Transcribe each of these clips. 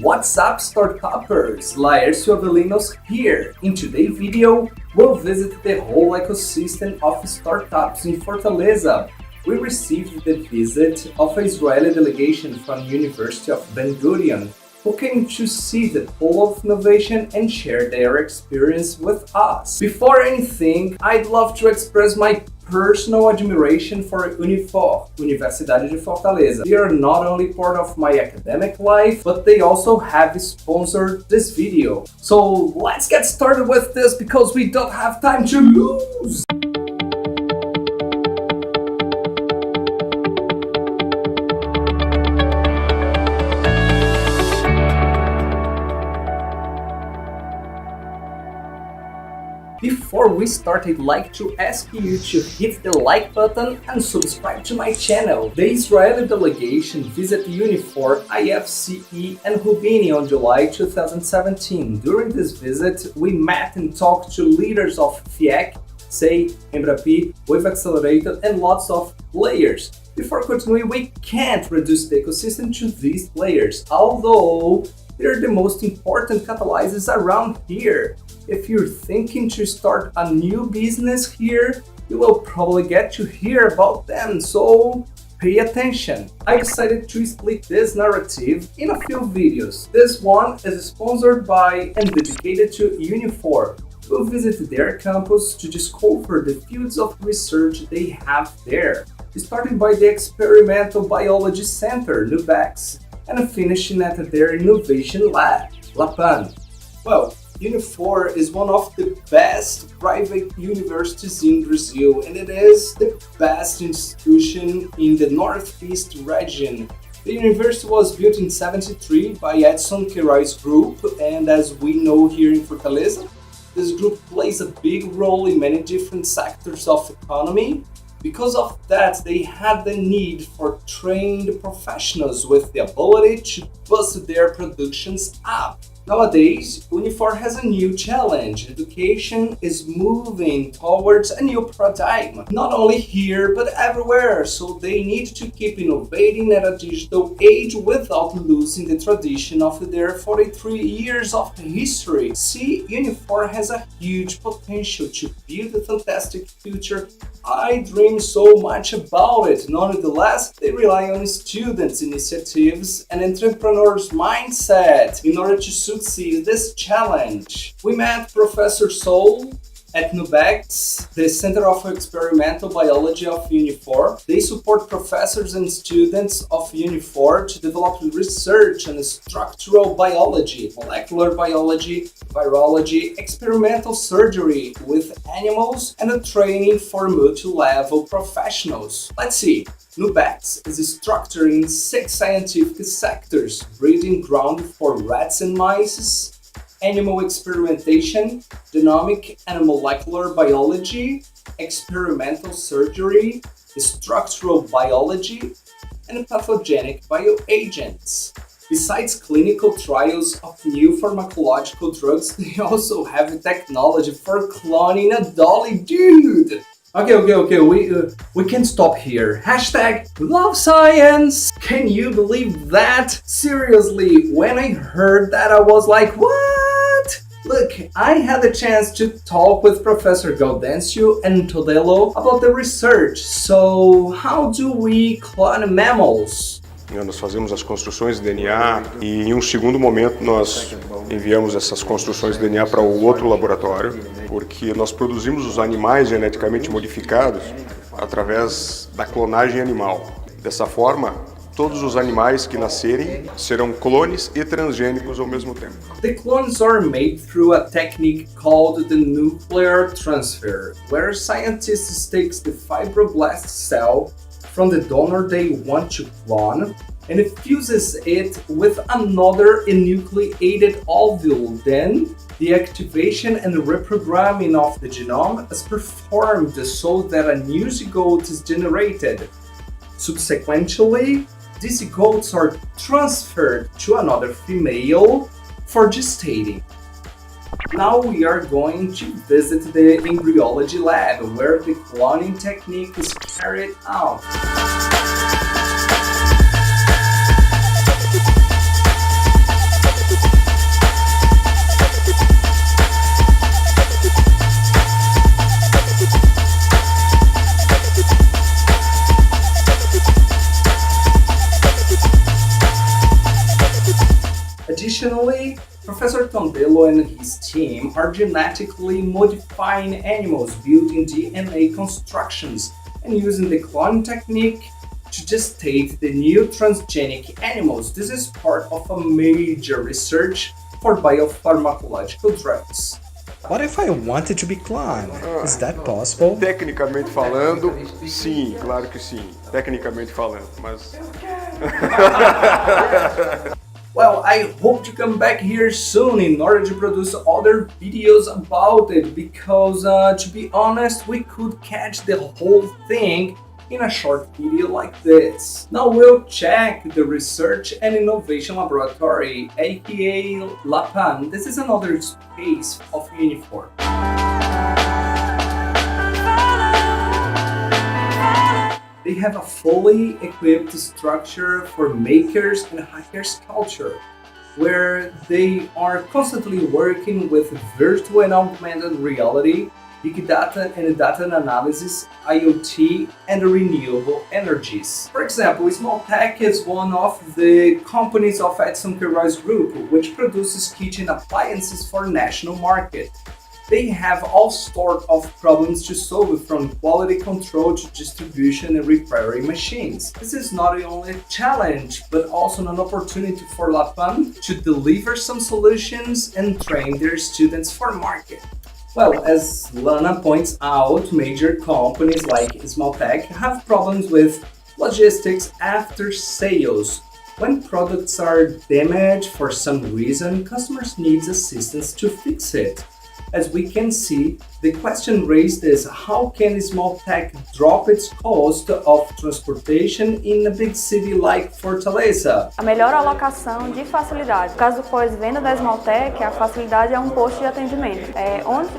What's up, startuppers? Laércio Avelino here. In today's video, we'll visit the whole ecosystem of startups in Fortaleza. We received the visit of an Israeli delegation from University of Ben-Gurion, who came to see the pole of innovation and share their experience with us. Before anything, I'd love to express my personal admiration for Unifor, Universidade de Fortaleza. They are not only part of my academic life, but they also have sponsored this video. So let's get started with this because we don't have time to lose! Before we start, I'd like to ask you to hit the like button and subscribe to my channel. The Israeli delegation visited Unifor, FIEC and Rubini on July 2017. During this visit, we met and talked to leaders of FIEC, say Embrapii, with Accelerator and lots of players. Before continuing, we can't reduce the ecosystem to these players, although they're the most important catalysts around here. If you're thinking to start a new business here, you will probably get to hear about them, so pay attention. I decided to split this narrative in a few videos. This one is sponsored by and dedicated to Unifor. We'll visit their campus to discover the fields of research they have there, starting by the Experimental Biology Center, NUBEX, and finishing at their Innovation Lab, LAPAN. Well, Unifor is one of the best private universities in Brazil, and it is the best institution in the Northeast region. The university was built in 1973 by Edson Queiroz Group, and as we know here in Fortaleza, this group plays a big role in many different sectors of economy. Because of that, they had the need for trained professionals with the ability to boost their productions up. Nowadays, Unifor has a new challenge. Education is moving towards a new paradigm, not only here but everywhere, so they need to keep innovating at a digital age without losing the tradition of their 43 years of history. See, Unifor has a huge potential to build a fantastic future. I dream so much about it. Nonetheless, they rely on students' initiatives and entrepreneurs' mindset in order to succeed this challenge. We met Professor Soul at NUBEX, the Center of Experimental Biology of Unifor. They support professors and students of Unifor to develop research on structural biology, molecular biology, virology, experimental surgery with animals, and a training for multi-level professionals. Let's see. NUBEX is structured in 6 scientific sectors: breeding ground for rats and mice, animal experimentation, genomic and molecular biology, experimental surgery, structural biology, and pathogenic bioagents. Besides clinical trials of new pharmacological drugs, they also have technology for cloning a dolly dude. Okay, we can stop here. Hashtag love science. Can you believe that? Seriously, when I heard that, I was like, what? Look, I had the chance to talk with Professor Gaudêncio and Todelo about the research. So, how do we clone mammals? Nós fazemos as construções de DNA e em um segundo momento nós enviamos essas construções de DNA para o outro laboratório, porque nós produzimos os animais geneticamente modificados através da clonagem animal. Dessa forma, todos os animais que nascerem serão clones e transgênicos ao mesmo tempo. The clones are made through a technique called the nuclear transfer, where scientists take the fibroblast cell from the donor they want to clone and fuses it with another enucleated ovule. Then, the activation and reprogramming of the genome is performed so that a new zygote is generated. Subsequently, these zygotes are transferred to another female for gestating. Now we are going to visit the embryology lab where the cloning technique is carried out. Additionally, Professor Tondelo and his team are genetically modifying animals, building DNA constructions, and using the cloning technique to gestate the new transgenic animals. This is part of a major research for biopharmacological drugs. What if I wanted to be cloned? Is that possible? Tecnicamente falando, sim, claro que sim. Tecnicamente falando, mas... Well, I hope to come back here soon in order to produce other videos about it, because to be honest, we could catch the whole thing in a short video like this. Now we'll check the Research and Innovation Laboratory, aka LAPAN. This is another space of Unifor. They have a fully equipped structure for makers and hackers culture, where they are constantly working with virtual and augmented reality, big data and data analysis, IoT, and renewable energies. For example, Smalltech is one of the companies of Edson Queiroz Group, which produces kitchen appliances for national market. They have all sorts of problems to solve, from quality control to distribution and repairing machines. This is not only a challenge, but also an opportunity for LAPAN to deliver some solutions and train their students for market. Well, as Lana points out, major companies like Smalltech have problems with logistics after sales. When products are damaged for some reason, customers need assistance to fix it. As we can see, the question raised is, how can Smalltech drop its cost of transportation in a big city like Fortaleza? A melhor alocação de facilidade. No caso do pós-venda da Smalltech, a facilidade é um posto de atendimento.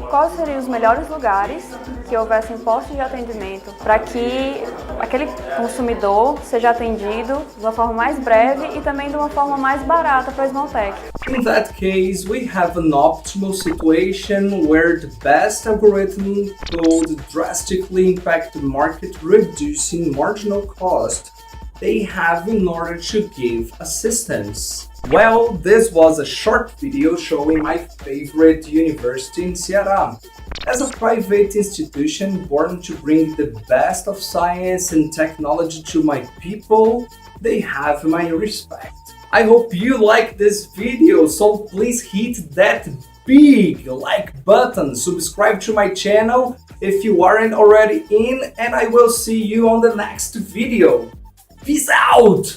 Quais seriam os melhores lugares que houvessem postos de atendimento para que aquele consumidor seja atendido de uma forma mais breve e também de uma forma mais barata para a Smalltech? In that case, we have an optimal situation where the best algorithm could drastically impact the market, reducing marginal cost they have in order to give assistance. Well, this was a short video showing my favorite university in Ceará. As a private institution born to bring the best of science and technology to my people, they have my respect. I hope you like this video, so please hit that big like button, subscribe to my channel if you aren't already in, and I will see you on the next video. Peace out!